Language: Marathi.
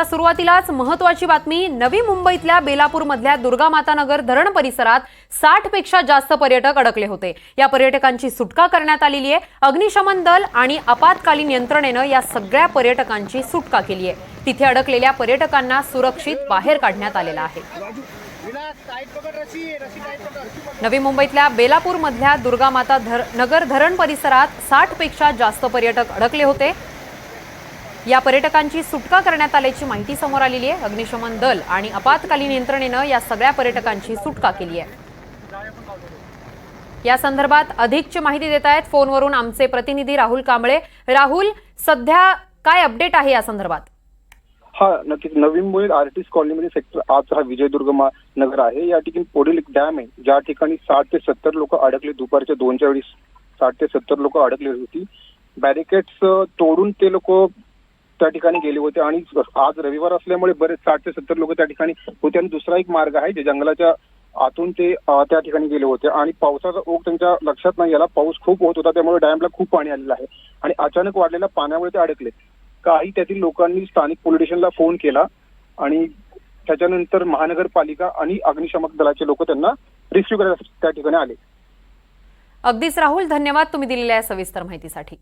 सुरुवातीलाच महत्त्वाची बातमी। नवी मुंबईतल्या बेलापूरमधल्या दुर्गामाता नगर धरण परिसरात 60 पेक्षा जास्त पर्यटक अडकले होते। या पर्यटकांची सुटका करण्यात आलेली आहे। अग्निशमन दल आणि आपत्कालीन यंत्रणेनं या सगळ्या पर्यटकांची सुटका केली आहे। तिथे अडकलेल्या पर्यटकांना सुरक्षित बाहेर काढण्यात आलेलं आहे। नवी मुंबईतल्या बेलापूरमधल्या दुर्गामाता नगर धरण परिसरात 60 पेक्षा जास्त पर्यटक अडकले होते। या पर्यटकांची सुटका करण्यात आल्याची माहिती समोर आलेली आहे। अग्निशमन दल आणि आपत्कालीन यंत्रणेनं या सगळ्या पर्यटकांची सुटका केली आहे। या संदर्भात अधिकची माहिती देत आहेत फोनवरून आमचे प्रतिनिधी राहुल कांबळे। राहुल, सध्या काय अपडेट आहे या संदर्भात? नक्कीच नवी मुंबई आर्टिस्ट कॉलनीमध्ये सेक्टर 8 हा विजयदुर्ग नगर आहे। या ठिकाणी पुढील एक डॅम आहे ज्या ठिकाणी 60 ते 70 लोक अडकले। दुपारच्या 2च्या वेळी 60 ते 70 लोक अडकले होती। बॅरिकेड्स तोडून ते लोक त्या ठिकाणी गेले होते आणि आज रविवार असल्यामुळे बरेच 60 ते 70 लोक त्या ठिकाणी होते। आणि दुसरा एक मार्ग आहे जे जंगलाच्या आतून ते त्या ठिकाणी गेले होते आणि पावसाचा ओघ त्यांच्या लक्षात नाही आला। पाऊस खूप होत होता त्यामुळे डॅमला खूप पाणी आलेलं आहे आणि अचानक वाढलेल्या पाण्यामुळे ते अडकले। काही त्यातील लोकांनी स्थानिक पोलीस स्टेशनला फोन केला आणि त्याच्यानंतर महानगरपालिका आणि अग्निशमन दलाचे लोक त्यांना रेस्क्यू करायला त्या ठिकाणी आले। अगदीच राहुल, धन्यवाद तुम्ही दिलेल्या सविस्तर माहितीसाठी।